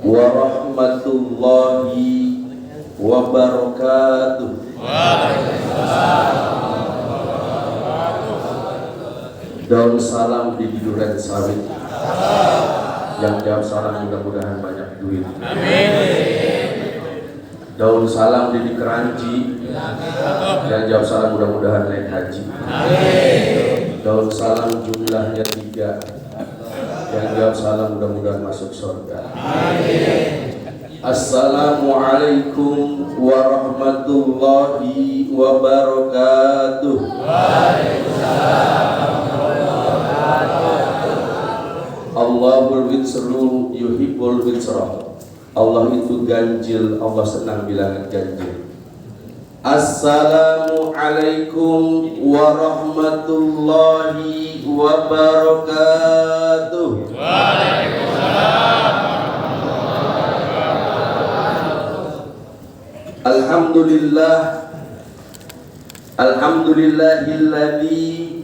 warahmatullahi wabarakatuh. Daun salam di duren sawit. Yang jawab salam mudah-mudahan banyak duit. Daun salam di keranji. Yang jawab salam mudah-mudahan naik haji. Daun salam jumlahnya 3. Yang jawab salam mudah-mudahan masuk surga. Assalamualaikum warahmatullahi wabarakatuh. Allahul witsru yuhibbul witsra. Allah itu ganjil, Allah senang bilangan ganjil. Assalamualaikum warahmatullahi wabarakatuh. Alhamdulillah, alhamdulillahilladzi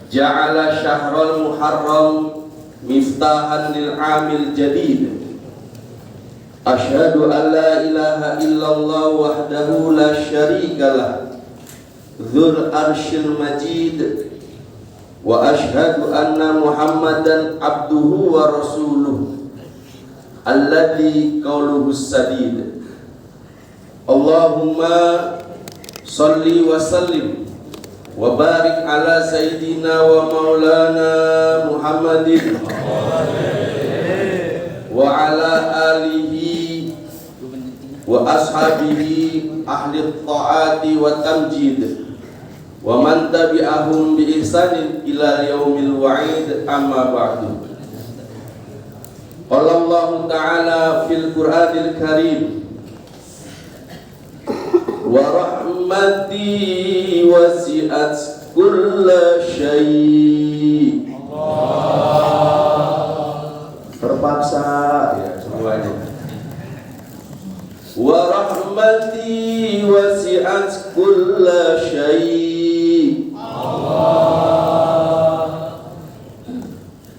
ja'ala syahrul muharram miftahan lil amil jadid. Asyhadu an la ilaha illallah wahdahu la syarikalah dzul arsyil majid wa asyhadu anna muhammadan abduhu wa rasuluh alladzi qauluhu sadid. Allahumma salli wa sallim wa barik ala sayyidina wa maulana Muhammadin wa ala alihi wa ashabihi ahli ta'ati wa tamjid wa man tabi'ahum bi ihsanin ila yaumil wa'id, amma ba'du. Qala Allah ta'ala fil Qur'anil Karim, wa rahmati wasi'at kulla syai'. Terpaksa ya semuanya. Wa rahmati wasi'at kulla syai'.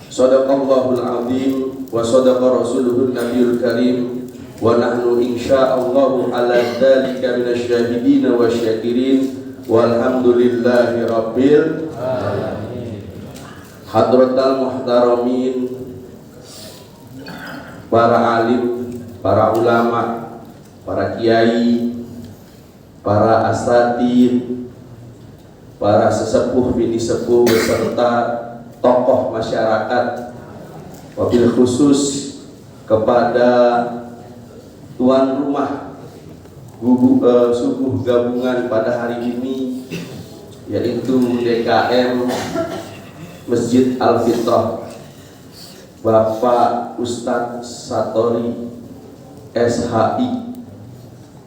Shadaqallahul azim wa shadaqa rasuluhun nabiyul karim. Wa nahnu insya'allahu ala dzalika minasyahidin wa syakirin walhamdulillahi rabbil alamin. Hadratal muhtaramin, para alim, para ulama, para kiai, para asatid, para sesepuh bini sepuh beserta tokoh masyarakat, wabil khusus kepada tuan rumah subuh gabungan pada hari ini, yaitu DKM Masjid Al-Fitrah, Bapak Ustadz Satori SHI,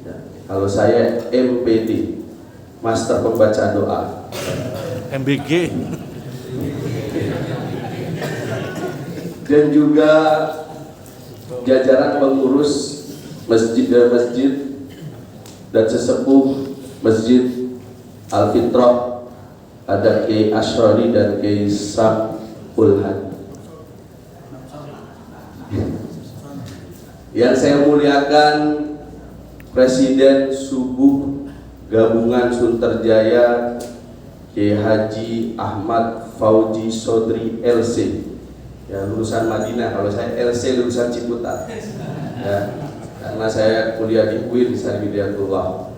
ya, kalau saya MPD, Master Pembaca Doa, MBG, dan juga jajaran pengurus masjid dan sesepuh Masjid Al-Fitrah, ada Kiai Ashrari dan Kiai Samul Hadi. Yang saya muliakan Presiden Subuh Gabungan Sunterjaya Kiai Haji Ahmad Fauji Sodri LC, ya lulusan Madinah, kalau saya LC lulusan Ciputat, ya, karena saya kuliah di UIN Sarjidiyatullah.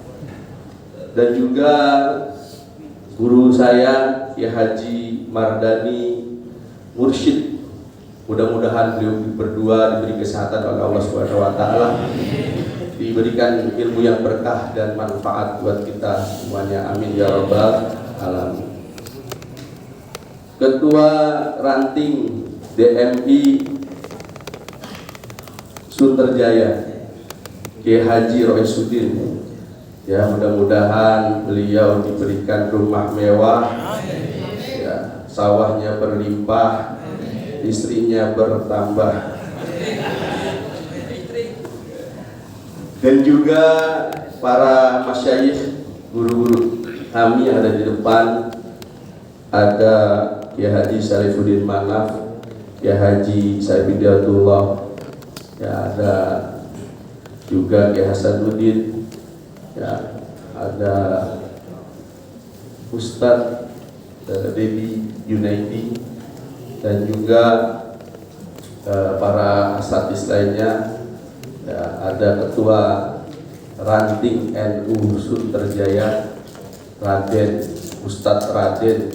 Dan juga guru saya Kiai Haji Mardani Mursyid, mudah-mudahan beliau berdua diberi kesehatan oleh Allah Subhanahu wa taala, diberikan ilmu yang berkah dan manfaat buat kita semuanya, amin ya rabbal alamin. Ketua Ranting DMI Sunterjaya Kiai Haji Roisuddin, ya mudah-mudahan beliau diberikan rumah mewah, ya, sawahnya berlimpah, istrinya bertambah, dan juga para masyayikh, guru-guru kami yang ada di depan, ada Kiai Haji Syarifuddin Manaf, Kiai Haji Saifidiyatullah ya ada juga Kiai Hasanuddin, ya ada Ustadz Dedi Yunaidi, dan juga para asatidz lainnya, ya, ada Ketua Ranting NU Sunterjaya Raden Ustadz Raden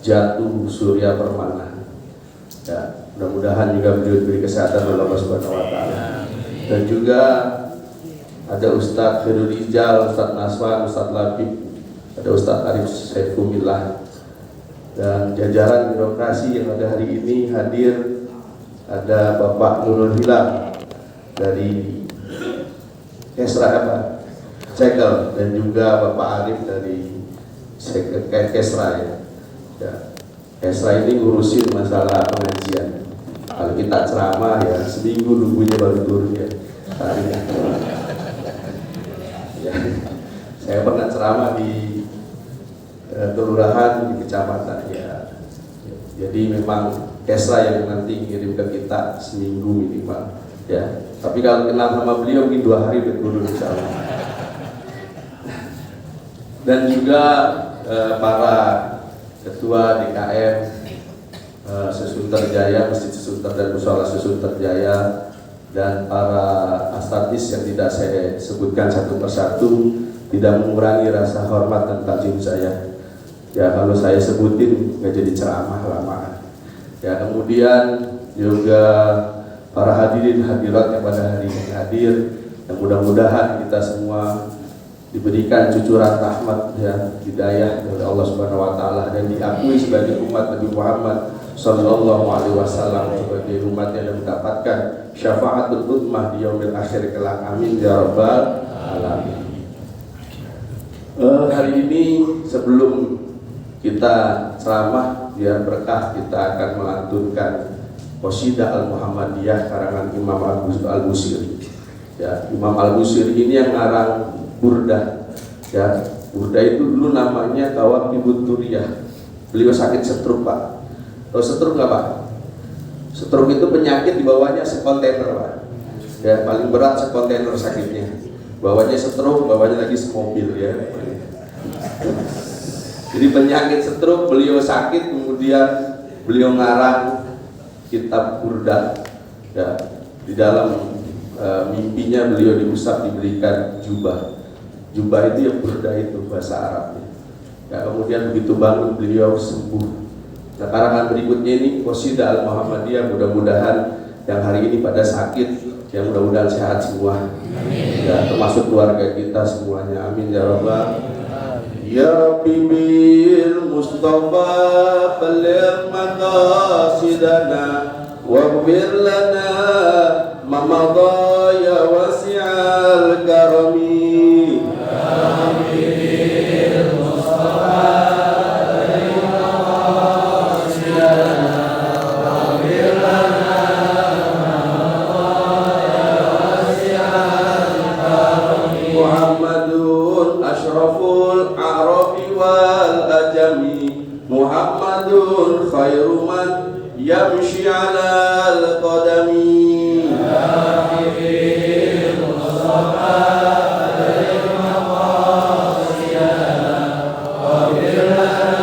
Jatuh Surya Permana, ya, mudah-mudahan juga beliau diberi kesehatan oleh Allah Subhanahu wa Ta'ala. Dan juga ada Ustadz Khairul Rijal, Ustadz Naswan, Ustadz Labib, ada Ustadz Arif Saifumillah, dan jajaran birokrasi yang ada hari ini hadir. Ada Bapak Nurul Hilal dari Kesra Cekel, dan juga Bapak Arif dari Kesra, ya. Kesra ini ngurusin masalah pengajian. Kalau kita ceramah ya seminggu nunggunya baru turun ya. Ya. Saya pernah ceramah di kelurahan, di kecamatan, ya. Jadi memang Kesra yang nanti ngirim ke kita seminggu minimal, ya. Tapi kalau kenal sama beliau mungkin 2 hari udah turun insyaallah. Dan juga para ketua DKM Sesunterjaya, Masjid Sesunter dan Mushola Sesunterjaya, dan para asatidz yang tidak saya sebutkan satu persatu, tidak mengurangi rasa hormat dan takzim saya. Ya kalau saya sebutin nggak jadi ceramah lama. Ya kemudian juga para hadirin hadirat yang pada hari ini hadir, yang mudah-mudahan kita semua diberikan cucuran rahmat, ya, hidayah dari Allah Subhanahu wa Ta'ala, dan diakui sebagai umat Nabi Muhammad Sallallahu Alaihi Wasallam, sebagai umat yang mendapatkan syafaatul ummah di yaumil akhir kelak. Amin ya rabbal alamin. Hari ini sebelum kita ceramah biar berkah, kita akan melantunkan Qasidah Al-Muhammadiyah karangan Imam Al-Busiri. Ya, Imam Al-Busiri ini yang ngarang Burdah. Ya, Burdah itu dulu namanya Kawakibut Duriyah. Beliau sakit stroke, Pak. Tahu stroke nggak, Pak? Stroke itu penyakit di bawahnya sekontainer, Pak. Ya, paling berat sekontainer sakitnya. Bawahnya stroke, bawahnya lagi semobil, ya. Jadi penyakit stroke, beliau sakit, kemudian beliau ngarang kitab Burdah. Ya, di dalam mimpinya beliau diusap, diberikan jubah. Jubah itu yang Burdah itu bahasa Arabnya. Ya, kemudian begitu bangun beliau sembuh. Nah, karangan berikutnya ini Qasidah Al-Muhammadiyah, mudah-mudahan yang hari ini pada sakit, yang mudah-mudahan sehat semua. Ya, termasuk keluarga kita semuanya. Amin ya rabbal. Ya Rabbi bil Mustafa balligh maqasidana waghfir lana ma madha ya wasi'al karami. Ya Rabbi bil Mustafa balligh maqasidana waghfir lana ma madha ya wasi'al karami. Muhammadun asyraful a'rafi wal ajami, Muhammadun khairu man yamshi 'alal qadami. Ya Habibul Mustafa balligh maqasidana waghfir lana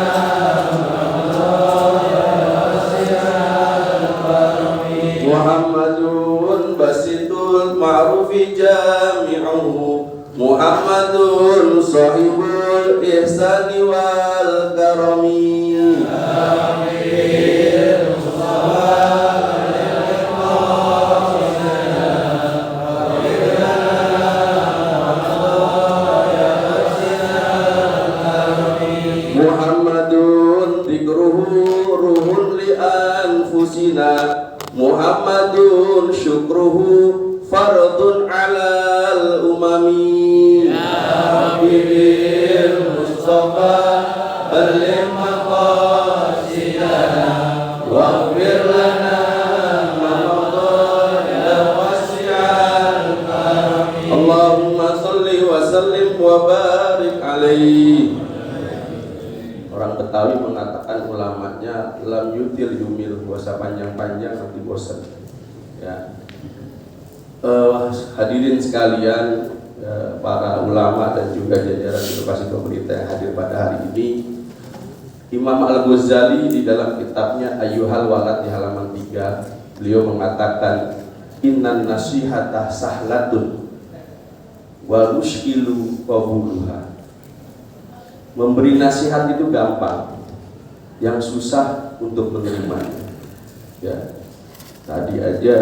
Muhammadun basitul ma'rufi jami'uhu, Muhammadun sahibul ihsani wal karami. Muhammadun dzikruhu ruhun li anfusina, Muhammadun syukruhu fardun alal umami. Ya Habibul Mustafa balligh maqasidana waghfir lana ma madha ya wasi'al karami. Allahumma shalli wa sallim wa barik alaihi. Orang Betawi mengatakan ulamanya lam yutil yumil, puasa panjang-panjang nanti bosan. Ya. Hadirin sekalian, para ulama dan juga jajaran birokrasi pemerintah yang hadir pada hari ini, Imam Al-Ghazali di dalam kitabnya Ayyuhal Walad di halaman 3, beliau mengatakan innan nasihata sahlatun wa mushkilu qabuluha. Memberi nasihat itu gampang, yang susah untuk menerimanya. Ya, tadi aja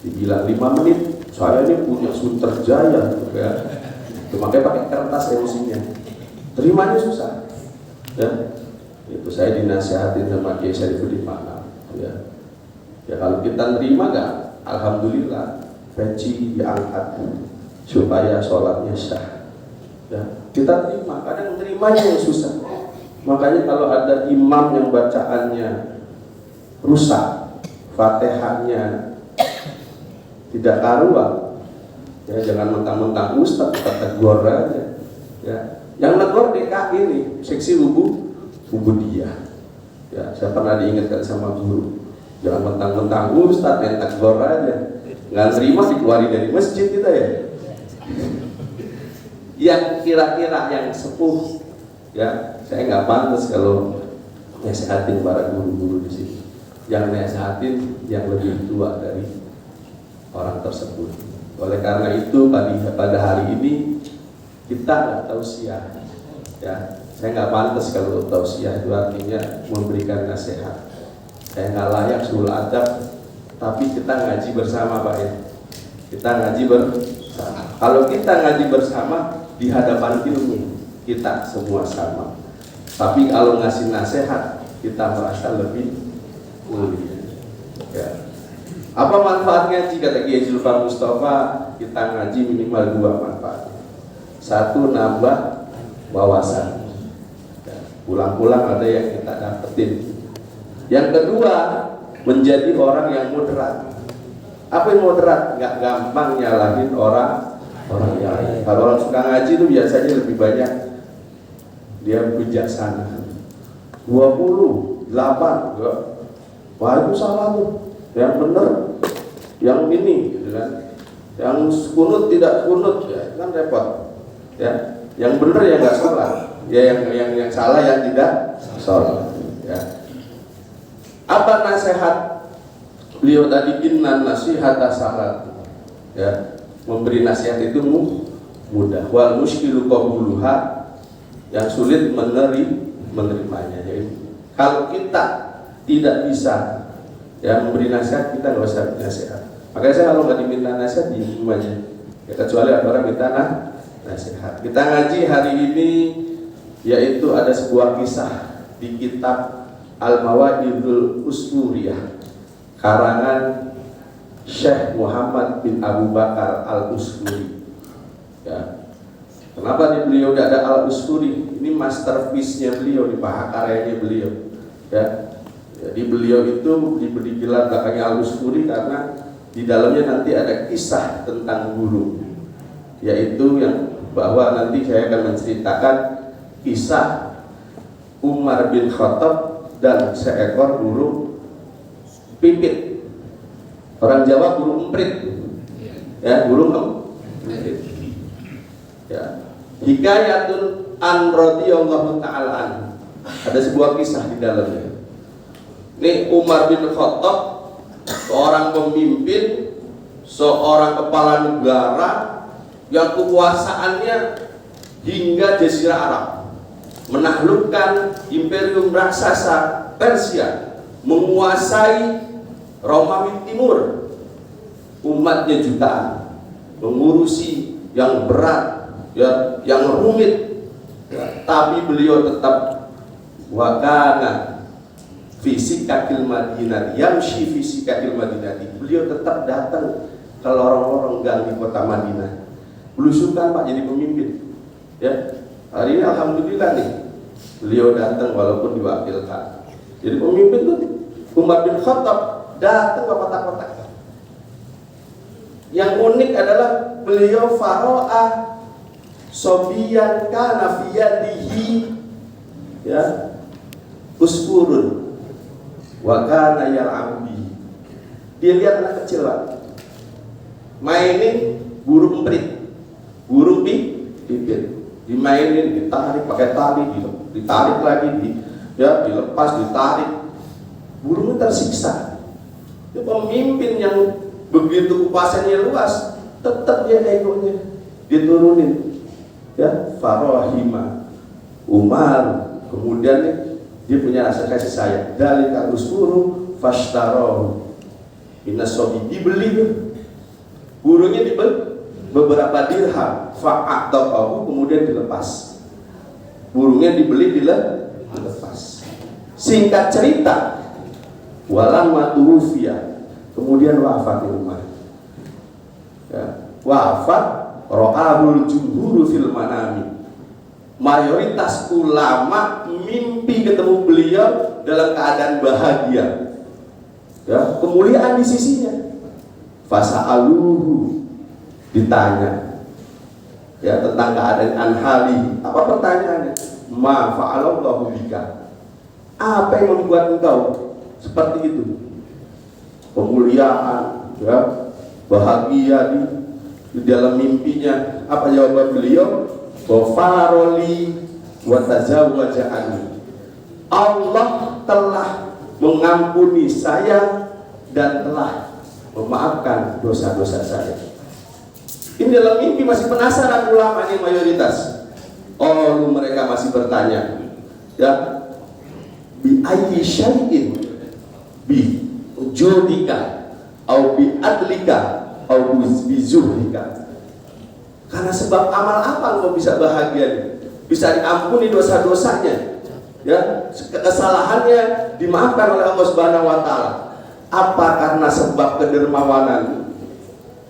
dibilang 5 menit, saya ini punya Sunterjaya, ya. Makanya pakai kertas emosinya, terimanya susah. Ya, itu saya dinasihatin sama Kiai Syarifuddin Ma'nam. Ya, ya kalau kita terima nggak, alhamdulillah, peci diangkat supaya sholatnya sah. Ya, kita terima, kadang terimanya yang susah. Makanya kalau ada imam yang bacaannya rusak, Fatihahnya tidak karuan, ya jangan mentang-mentang ustaz kata tegur aja. Ya, yang negor DKI ini seksi ubudiyah. Ya, saya pernah diingatkan sama guru, jangan mentang-mentang ustaz yang tegur aja, nggak terima dikeluarin dari masjid kita ya. Yang kira-kira yang sepuh, ya saya nggak pantas kalau nasihatin para guru-guru di sini. Yang nasihatin yang lebih tua dari orang tersebut. Oleh karena itu pada hari ini kita nggak tausiah, ya saya nggak pantas kalau tausiah itu artinya memberikan nasihat. Saya nggak layak sul adab, tapi kita ngaji bersama Pak ya. Kita ngaji bersama. Kalau kita ngaji bersama di hadapan ilmu kita semua sama. Tapi kalau ngasih nasihat kita merasa lebih mulia. Ya. Apa manfaatnya jika kata Kiai Zulfan Mustafa, kita ngaji minimal 2 manfaat. 1, nambah wawasan. Ya, pulang-pulang ada yang kita dapetin. Yang kedua, menjadi orang yang moderat. Apa yang moderat? Nggak gampang nyalahin orang yang lain. Kalau orang suka ngaji itu biasanya lebih banyak dia bijaksana. 28, wah itu salah tuh. Yang benar, yang ini, gitu kan. Yang kunut tidak kunut, ya kan repot. Ya, yang benar ya nggak salah. Ya yang salah yang tidak salah. Ya. Apa nasihat beliau tadi? Innan nasihata salat. Ya, memberi nasihat itu mudah. Wal mushkilu qabuluha, yang sulit menerimanya. Jadi kalau kita tidak bisa ya memberi nasihat, kita nggak usah nasihat. Makanya saya kalau nggak diminta nasihat di rumahnya, ya kecuali ada orang minta nasihat. Kita ngaji hari ini yaitu ada sebuah kisah di kitab Al-Mawaidul Usturiyah karangan Syekh Muhammad bin Abu Bakar Al-Usturi. Ya. Kenapa beliau tidak ada Al-Usturi? Ini masterpiece-nya beliau, di mahakaryanya beliau. Ya. Jadi beliau itu diberi gelar belakangnya Al-Usturi karena di dalamnya nanti ada kisah tentang burung, yaitu yang bahwa nanti saya akan menceritakan kisah Umar bin Khattab dan seekor burung pipit. Orang Jawa burung emprit, ya burung emprit. Ya. Hikayatun an radhiyallahu ta'ala an. Ada sebuah kisah di dalamnya. Ini Umar bin Khattab, seorang pemimpin, seorang kepala negara yang kekuasaannya hingga Jazirah Arab, menaklukkan imperium raksasa Persia, menguasai Romawi Timur, umatnya jutaan, mengurusi yang berat, ya, yang rumit, ya, tapi beliau tetap wakana fisikakil Madinah, yamshi fisikakil Madinah. Beliau tetap datang ke lorong-lorong gang di kota Madinah. Belusukan Pak jadi pemimpin. Ya, hari ini alhamdulillah nih, beliau datang walaupun diwakilkan. Jadi pemimpin tuh Umar bin Khattab datang ke kota-kota. Yang unik adalah beliau faro'a sobiyan kana fiyadihi, ya, uskurun wa kana yal'abu bihi. Dia lihat anak kecil Pak. mainin burung emprit, burung pipit, dimainin, ditarik pakai tali, ditarik lagi, dilepas, ditarik, burungnya tersiksa. Itu pemimpin yang begitu kuasanya luas, tetap dia egonya diturunin, ya, Farohima Umar. Kemudian dia punya rasa kasih sayang. Dalika usfuru fashtarohu minasobi, dibeli burungnya, dibeli beberapa dirham, fa'ataqahu, kemudian dilepas. Burungnya dibeli, dilepas. Singkat cerita, walamma tuwfiya, kemudian wafat Umar. Ya, wafat, ra'ahul jumhuru fil manami. Mayoritas ulama mimpi ketemu beliau dalam keadaan bahagia, ya, kemuliaan di sisinya. Fasa'aluhu, ditanya, ya, tentang keadaan anhali. Apa pertanyaannya? Ma fa'alallahu bika, apa yang membuat engkau seperti itu? Kemuliaan, ya, bahagia di dalam mimpinya. Apa jawaban beliau? Ghafaroli wa tazawwaja'ani, Allah telah mengampuni saya dan telah memaafkan dosa-dosa saya. Ini dalam mimpi. Masih penasaran ulama ini mayoritas. Oh, mereka masih bertanya, ya, bi ayyi syai'in, bi judika au bi adlika au bi zuhrika. Karena sebab amal apa engkau bisa bahagia, bisa diampuni dosa-dosanya, ya, kesalahannya dimaafkan oleh Allah Subhanahu wa taala. Apa karena sebab kedermawanan,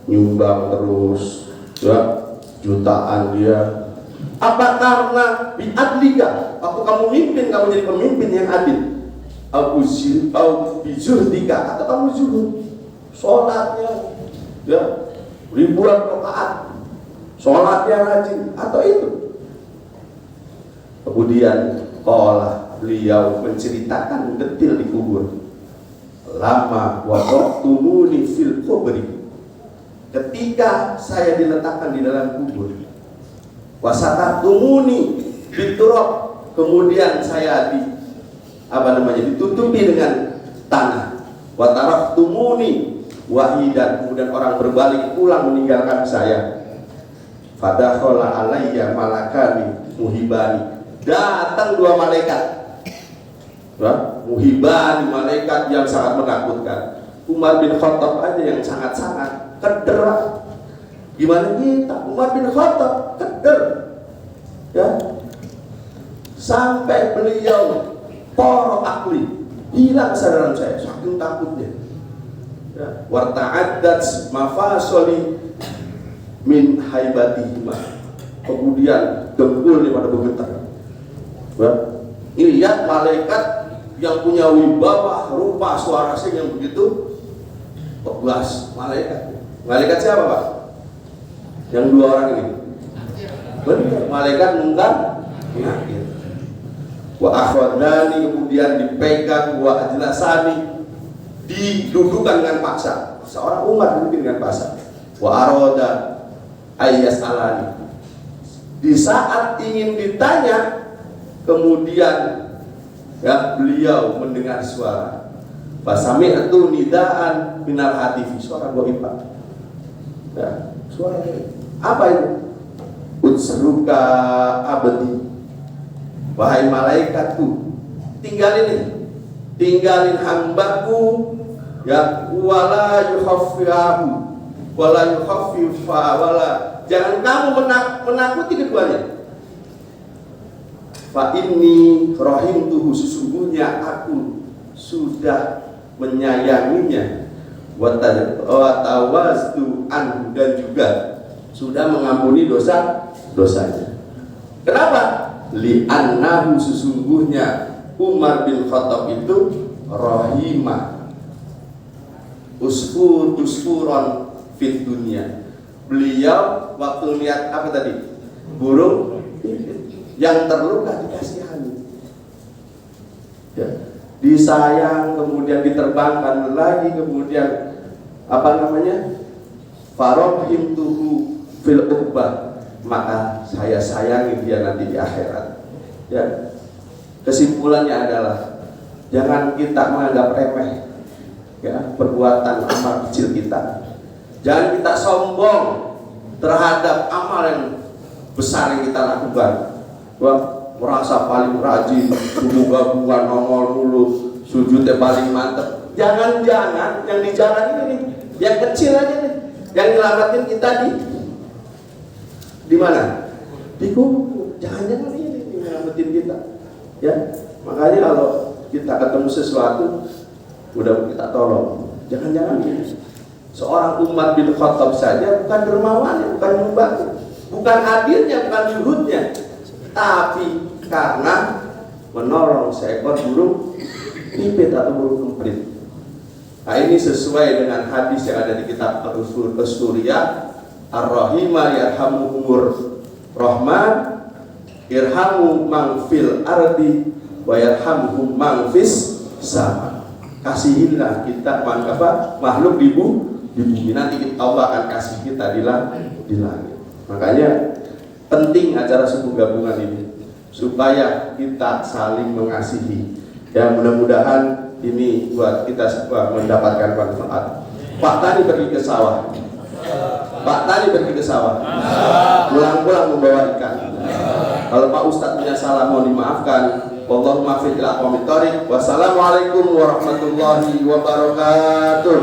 nyumbang terus, ya, jutaan dia? Apa karena biadlika, waktu kamu mimpin, kamu jadi pemimpin yang adil? Au bizuhdika, atau kamu zuhud, sholatnya, ya, ribuan rakaat, sholatnya rajin, atau itu? Kemudian beliau menceritakan detail di kubur. Lama wada'tumuni fil kubri, ketika saya diletakkan di dalam kubur, wasatatumuni biturab, kemudian saya ditutupi dengan tanah, wataraktumuni wahidan, kemudian orang berbalik pulang meninggalkan saya. Fadakhala alayya malakani muhibani, datang dua malaikat, muhibani, malaikat yang sangat menakutkan. Umar bin Khattab aja yang sangat-sangat keder. Gimana kita? Umar bin Khattab keder, ya, sampai beliau poro akli, hilang kesadaran saya, saking takutnya, ya. Warta'addat mafasoli min haibatihima, kemudian dengkulnya pada bergetar, ya. Lihat malaikat yang punya wibawa, rupa, suara yang begitu tegas. Malaikat siapa, Pak? Yang dua orang ini? Benar, malaikat mungkar nakir. Wa akhwadani, kemudian dipegang, wa ajlasani, didudukan dengan paksa. Seorang umat didudukan dengan paksa. Wa aroda ayas alani, di saat ingin ditanya, kemudian, ya, beliau mendengar suara. Fasami'tu nidaan minal hatifi, suara goibah, ya, suara apa itu? Utsruka abdi, wahai malaikatku, tinggalin hambaku, ya, wala yukhaffifahu wala yukhaffifa, wala, jangan kamu menakuti keduanya. Fa inni rahimtuhu, sesungguhnya aku sudah menyayanginya, wa tawaztu anhu, dan juga sudah mengampuni dosanya. Kenapa? Li'annahu, sesungguhnya Umar bin Khattab itu rahimah usfuron fit dunia. Beliau waktu lihat apa tadi? Burung yang terluka dikasihani, ya, disayang, kemudian diterbangkan lagi, kemudian farahimtuhu fil uqbah, maka saya sayangi dia nanti di akhirat. Ya. Kesimpulannya adalah jangan kita menganggap remeh ya perbuatan amal kecil kita. Jangan kita sombong terhadap amal yang besar yang kita lakukan. Wah, merasa paling rajin, subuh gabungan nongol mulu, sujudnya paling mantep. Jangan-jangan yang di jalan ini, yang kecil aja nih, yang nyelamatin kita di mana? Di kubu. Jangan-jangan ini nyelamatin kita. Ya, makanya kalau kita ketemu sesuatu, udah kita tolong. Jangan-jangan ini. Seorang Umar bin Khattab saja bukan dermawannya, bukan nyumbangnya, bukan hadirnya, bukan zuhudnya, tapi karena menolong seekor burung pipit atau burung kemprit. Nah, ini sesuai dengan hadis yang ada di kitab As-Suriyah, Ar-Rahimah yarhamuhumur Rahman, irhamu man fil ardi wa yarhamhum man fis sama. Kasihilah kita makhluk di bumi, nanti Allah akan kasih kita di langit. Makanya penting acara subuh gabungan ini supaya kita saling mengasihi. Ya, mudah-mudahan ini buat kita semua mendapatkan manfaat. Pak Tani pergi ke sawah. Pulang-pulang membawa ikan. Kalau Pak Ustadz punya salah mau dimaafkan. Wallahu muwaffiq ila aqwamit thoriq. Wassalamualaikum warahmatullahi wabarakatuh.